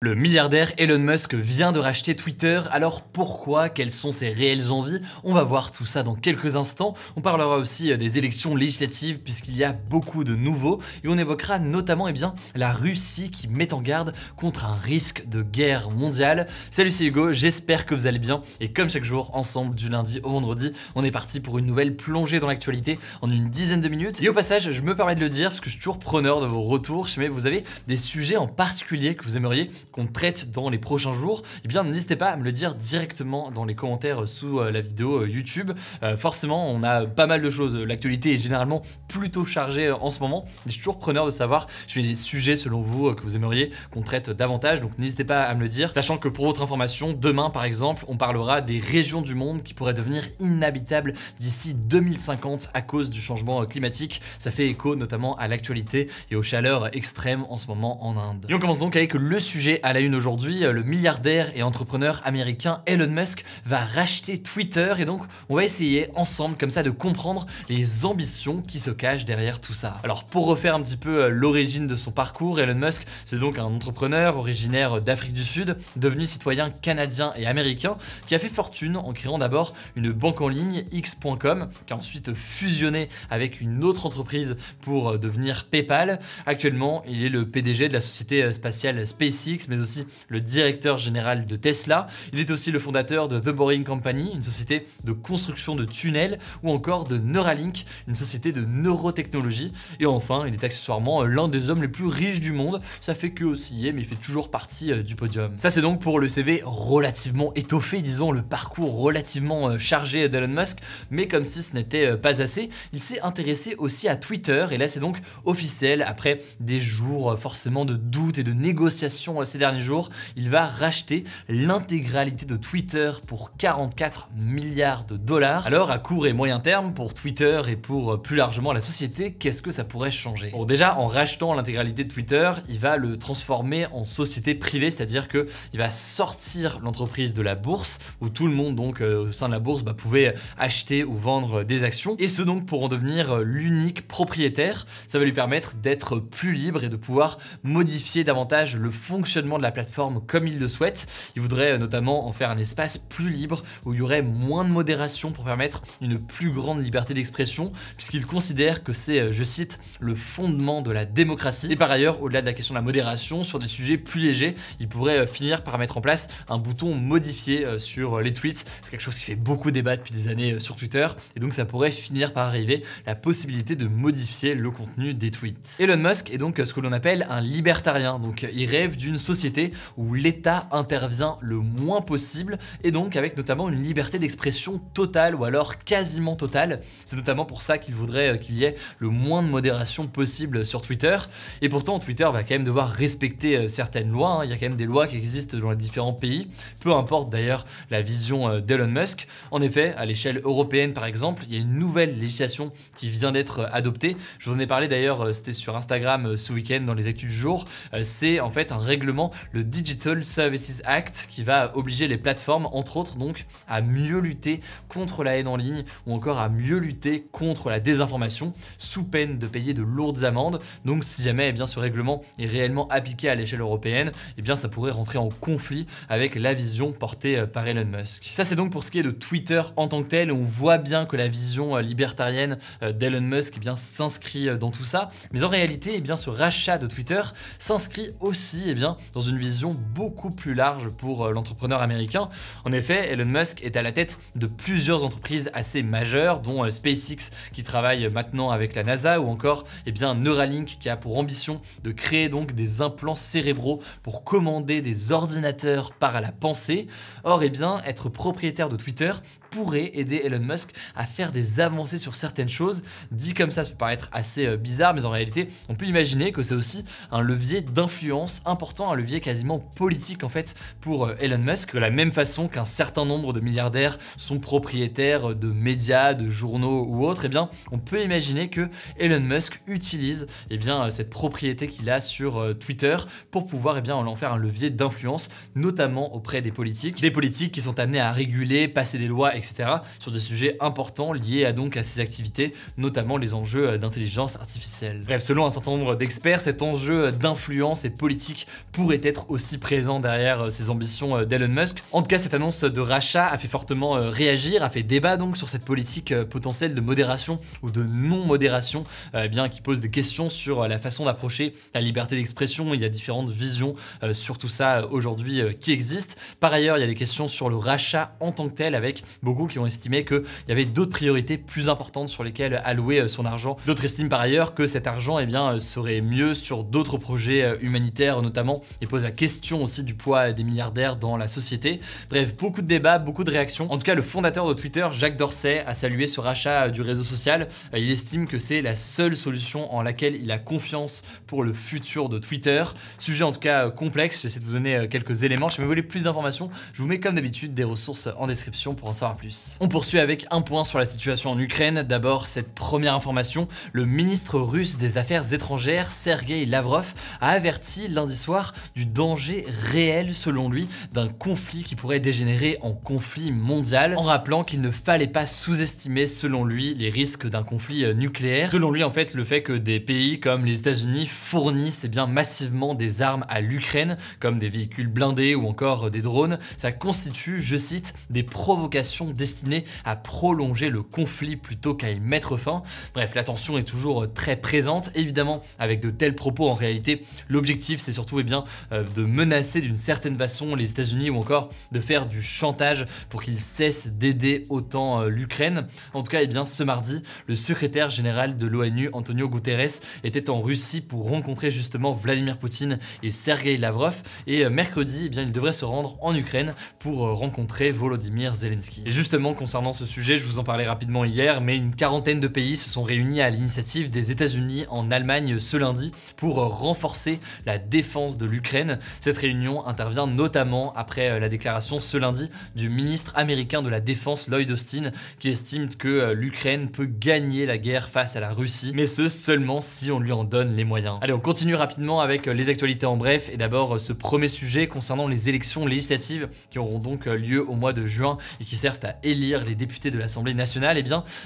Le milliardaire Elon Musk vient de racheter Twitter, alors pourquoi? Quelles sont ses réelles envies? On va voir tout ça dans quelques instants. On parlera aussi des élections législatives puisqu'il y a beaucoup de nouveaux et on évoquera notamment la Russie qui met en garde contre un risque de guerre mondiale. Salut, c'est Hugo, j'espère que vous allez bien et comme chaque jour, ensemble du lundi au vendredi, on est parti pour une nouvelle plongée dans l'actualité en une dizaine de minutes. Et au passage, je me permets de le dire parce que je suis toujours preneur de vos retours. Si jamais vous avez des sujets en particulier que vous aimeriez qu'on traite dans les prochains jours, eh bien n'hésitez pas à me le dire directement dans les commentaires sous la vidéo YouTube. Forcément, on a pas mal de choses. L'actualité est généralement plutôt chargée en ce moment, mais je suis toujours preneur de savoir si j'ai des sujets selon vous que vous aimeriez qu'on traite davantage, donc n'hésitez pas à me le dire. Sachant que pour votre information, demain par exemple, on parlera des régions du monde qui pourraient devenir inhabitables d'ici 2050 à cause du changement climatique. Ça fait écho notamment à l'actualité et aux chaleurs extrêmes en ce moment en Inde. Et on commence donc avec le sujet à la une aujourd'hui. Le milliardaire et entrepreneur américain Elon Musk va racheter Twitter et donc on va essayer ensemble comme ça de comprendre les ambitions qui se cachent derrière tout ça. Alors pour refaire un petit peu l'origine de son parcours, Elon Musk c'est donc un entrepreneur originaire d'Afrique du Sud, devenu citoyen canadien et américain, qui a fait fortune en créant d'abord une banque en ligne X.com, qui a ensuite fusionné avec une autre entreprise pour devenir PayPal. Actuellement, il est le PDG de la société spatiale SpaceX, mais aussi le directeur général de Tesla. Il est aussi le fondateur de The Boring Company, une société de construction de tunnels, ou encore de Neuralink, une société de neurotechnologie. Et enfin, il est accessoirement l'un des hommes les plus riches du monde. Ça fait que osciller, mais il fait toujours partie du podium. Ça, c'est donc pour le CV relativement étoffé, disons, le parcours relativement chargé d'Elon Musk. Mais comme si ce n'était pas assez, il s'est intéressé aussi à Twitter. Et là, c'est donc officiel. Après des jours forcément de doutes et de négociations ces derniers jours, il va racheter l'intégralité de Twitter pour 44 milliards de dollars. Alors à court et moyen terme, pour Twitter et pour plus largement la société, qu'est-ce que ça pourrait changer? Bon, déjà, en rachetant l'intégralité de Twitter, il va le transformer en société privée, c'est-à-dire que il va sortir l'entreprise de la bourse, où tout le monde donc au sein de la bourse pouvait acheter ou vendre des actions, et ce donc pour en devenir l'unique propriétaire. Ça va lui permettre d'être plus libre et de pouvoir modifier davantage le fonctionnement de la plateforme comme il le souhaite. Il voudrait notamment en faire un espace plus libre où il y aurait moins de modération pour permettre une plus grande liberté d'expression, puisqu'il considère que c'est, je cite, le fondement de la démocratie. Et par ailleurs, au-delà de la question de la modération, sur des sujets plus légers, il pourrait finir par mettre en place un bouton modifié sur les tweets. C'est quelque chose qui fait beaucoup débat depuis des années sur Twitter, et donc ça pourrait finir par arriver, la possibilité de modifier le contenu des tweets. Elon Musk est donc ce que l'on appelle un libertarien, donc il rêve d'une société où l'État intervient le moins possible et donc avec notamment une liberté d'expression totale ou alors quasiment totale. C'est notamment pour ça qu'il voudrait qu'il y ait le moins de modération possible sur Twitter. Et pourtant, Twitter va quand même devoir respecter certaines lois. Il y a quand même des lois qui existent dans les différents pays, peu importe d'ailleurs la vision d'Elon Musk. En effet, à l'échelle européenne par exemple, il y a une nouvelle législation qui vient d'être adoptée. Je vous en ai parlé d'ailleurs, c'était sur Instagram ce week-end dans les actus du jour. C'est en fait un règlement, le Digital Services Act, qui va obliger les plateformes, entre autres donc, à mieux lutter contre la haine en ligne ou encore à mieux lutter contre la désinformation, sous peine de payer de lourdes amendes. Donc si jamais ce règlement est réellement appliqué à l'échelle européenne, ça pourrait rentrer en conflit avec la vision portée par Elon Musk. Ça, c'est donc pour ce qui est de Twitter en tant que tel. On voit bien que la vision libertarienne d'Elon Musk s'inscrit dans tout ça, mais en réalité ce rachat de Twitter s'inscrit aussi dans une vision beaucoup plus large pour l'entrepreneur américain. En effet, Elon Musk est à la tête de plusieurs entreprises assez majeures, dont SpaceX qui travaille maintenant avec la NASA, ou encore Neuralink qui a pour ambition de créer donc des implants cérébraux pour commander des ordinateurs par la pensée. Or, être propriétaire de Twitter pourrait aider Elon Musk à faire des avancées sur certaines choses. Dit comme ça peut paraître assez bizarre, mais en réalité, on peut imaginer que c'est aussi un levier d'influence important, un levier quasiment politique en fait pour Elon Musk, de la même façon qu'un certain nombre de milliardaires sont propriétaires de médias, de journaux ou autres. On peut imaginer que Elon Musk utilise cette propriété qu'il a sur Twitter pour pouvoir en faire un levier d'influence, notamment auprès des politiques qui sont amenés à réguler, passer des lois, etc. sur des sujets importants liés à ces activités, notamment les enjeux d'intelligence artificielle. Bref, selon un certain nombre d'experts, cet enjeu d'influence et politique pourrait pourrait être aussi présent derrière ces ambitions d'Elon Musk. En tout cas, cette annonce de rachat a fait fortement réagir, a fait débat donc sur cette politique potentielle de modération ou de non-modération, qui pose des questions sur la façon d'approcher la liberté d'expression. Il y a différentes visions sur tout ça aujourd'hui qui existent. Par ailleurs, il y a des questions sur le rachat en tant que tel, avec beaucoup qui ont estimé qu'il y avait d'autres priorités plus importantes sur lesquelles allouer son argent. D'autres estiment par ailleurs que cet argent serait mieux sur d'autres projets humanitaires notamment, et pose la question aussi du poids des milliardaires dans la société. Bref, beaucoup de débats, beaucoup de réactions. En tout cas, le fondateur de Twitter, Jack Dorsey, a salué ce rachat du réseau social. Il estime que c'est la seule solution en laquelle il a confiance pour le futur de Twitter. Sujet en tout cas complexe, j'essaie de vous donner quelques éléments. Si vous voulez plus d'informations, je vous mets comme d'habitude des ressources en description pour en savoir plus. On poursuit avec un point sur la situation en Ukraine. D'abord, cette première information, le ministre russe des Affaires étrangères, Sergei Lavrov, a averti lundi soir du danger réel, selon lui, d'un conflit qui pourrait dégénérer en conflit mondial, en rappelant qu'il ne fallait pas sous-estimer, selon lui, les risques d'un conflit nucléaire. Selon lui, en fait, le fait que des pays comme les États-Unis fournissent massivement des armes à l'Ukraine, comme des véhicules blindés ou encore des drones, ça constitue, je cite, des provocations destinées à prolonger le conflit plutôt qu'à y mettre fin. Bref, la tension est toujours très présente. Évidemment, avec de tels propos, en réalité, l'objectif, c'est surtout de menacer d'une certaine façon les États-Unis ou encore de faire du chantage pour qu'ils cessent d'aider autant l'Ukraine. En tout cas, ce mardi, le secrétaire général de l'ONU, Antonio Guterres, était en Russie pour rencontrer justement Vladimir Poutine et Sergei Lavrov. Et mercredi, il devrait se rendre en Ukraine pour rencontrer Volodymyr Zelensky. Et justement, concernant ce sujet, je vous en parlais rapidement hier, mais une quarantaine de pays se sont réunis à l'initiative des États-Unis en Allemagne ce lundi pour renforcer la défense de l'Ukraine. Cette réunion intervient notamment après la déclaration ce lundi du ministre américain de la Défense Lloyd Austin, qui estime que l'Ukraine peut gagner la guerre face à la Russie, mais ce seulement si on lui en donne les moyens. Allez, on continue rapidement avec les actualités en bref, et d'abord ce premier sujet concernant les élections législatives qui auront donc lieu au mois de juin et qui servent à élire les députés de l'Assemblée nationale.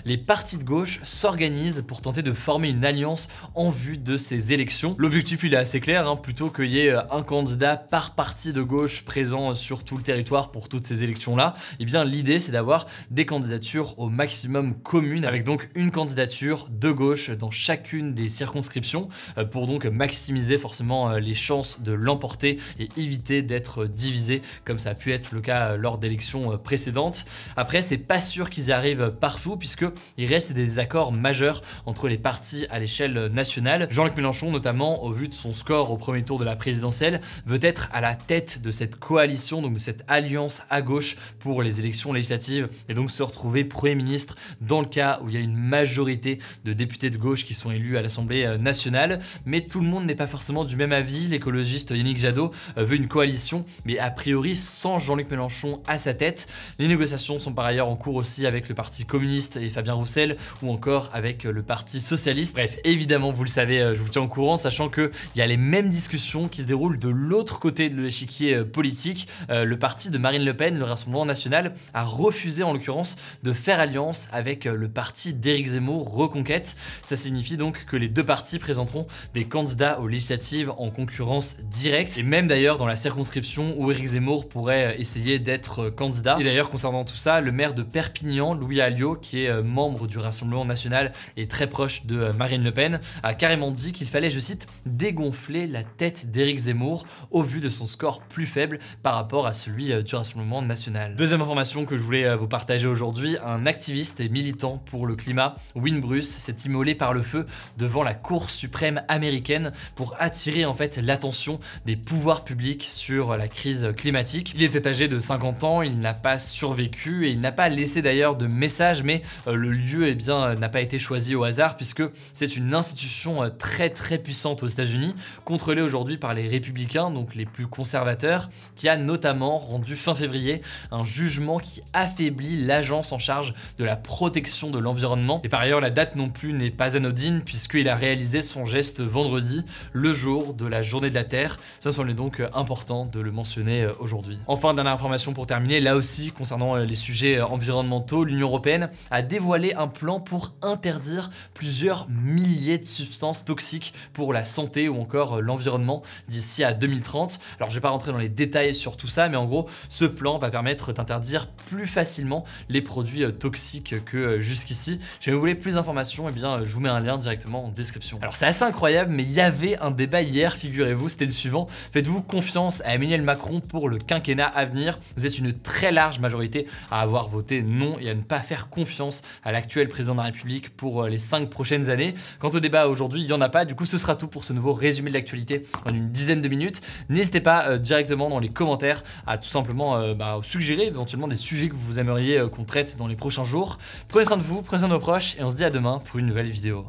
Les partis de gauche s'organisent pour tenter de former une alliance en vue de ces élections. L'objectif il est assez clair, plutôt qu'il y ait un candidat par parti de gauche présent sur tout le territoire pour toutes ces élections-là, l'idée c'est d'avoir des candidatures au maximum communes, avec donc une candidature de gauche dans chacune des circonscriptions, pour donc maximiser forcément les chances de l'emporter et éviter d'être divisé comme ça a pu être le cas lors d'élections précédentes. Après, c'est pas sûr qu'ils y arrivent partout, puisqu'il reste des désaccords majeurs entre les partis à l'échelle nationale. Jean-Luc Mélenchon, notamment, au vu de son score au premier tour de la présidentielle, veut être à la tête de cette coalition, donc de cette alliance à gauche pour les élections législatives, et donc se retrouver Premier ministre dans le cas où il y a une majorité de députés de gauche qui sont élus à l'Assemblée nationale. Mais tout le monde n'est pas forcément du même avis. L'écologiste Yannick Jadot veut une coalition, mais a priori sans Jean-Luc Mélenchon à sa tête. Les négociations sont par ailleurs en cours aussi avec le Parti communiste et Fabien Roussel, ou encore avec le Parti socialiste. Bref, évidemment, vous le savez, je vous tiens au courant, sachant qu'il y a les mêmes discussions qui se déroulent de l'autre côté de l'échiquier politique. Le parti de Marine Le Pen, le Rassemblement national, a refusé en l'occurrence de faire alliance avec le parti d'Éric Zemmour, Reconquête. Ça signifie donc que les deux partis présenteront des candidats aux législatives en concurrence directe, et même d'ailleurs dans la circonscription où Éric Zemmour pourrait essayer d'être candidat. Et d'ailleurs, concernant tout ça, le maire de Perpignan, Louis Alliot, qui est membre du Rassemblement national et très proche de Marine Le Pen, a carrément dit qu'il fallait, je cite, dégonfler la tête d'Éric Zemmour au vu de son score plus faible par rapport à celui du Rassemblement national. Deuxième information que je voulais vous partager aujourd'hui, un activiste et militant pour le climat, Win Bruce, s'est immolé par le feu devant la Cour suprême américaine pour attirer en fait l'attention des pouvoirs publics sur la crise climatique. Il était âgé de 50 ans, il n'a pas survécu et il n'a pas laissé d'ailleurs de message, mais le lieu n'a pas été choisi au hasard, puisque c'est une institution très puissante aux États-Unis, contrôlée aujourd'hui par les républicains, donc les plus conservateurs, qui a notamment rendu fin février un jugement qui affaiblit l'agence en charge de la protection de l'environnement. Et par ailleurs, la date non plus n'est pas anodine, puisqu'il a réalisé son geste vendredi, le jour de la journée de la Terre. Ça me semblait donc important de le mentionner aujourd'hui. Enfin, dernière information pour terminer, là aussi concernant les sujets environnementaux, l'Union européenne a dévoilé un plan pour interdire plusieurs milliers de substances toxiques pour la santé ou encore l'environnement d'ici d'ici à 2030. Alors je vais pas rentrer dans les détails sur tout ça, mais en gros, ce plan va permettre d'interdire plus facilement les produits toxiques que jusqu'ici. Si vous voulez plus d'informations, eh bien je vous mets un lien directement en description. Alors c'est assez incroyable, mais il y avait un débat hier, figurez-vous, c'était le suivant. Faites-vous confiance à Emmanuel Macron pour le quinquennat à venir? Vous êtes une très large majorité à avoir voté non et à ne pas faire confiance à l'actuel président de la République pour les 5 prochaines années. Quant au débat aujourd'hui, il n'y en a pas. Du coup, ce sera tout pour ce nouveau résumé de l'actualité en une dizaine de minutes. N'hésitez pas directement dans les commentaires à tout simplement suggérer éventuellement des sujets que vous aimeriez qu'on traite dans les prochains jours. Prenez soin de vous, prenez soin de nos proches et on se dit à demain pour une nouvelle vidéo.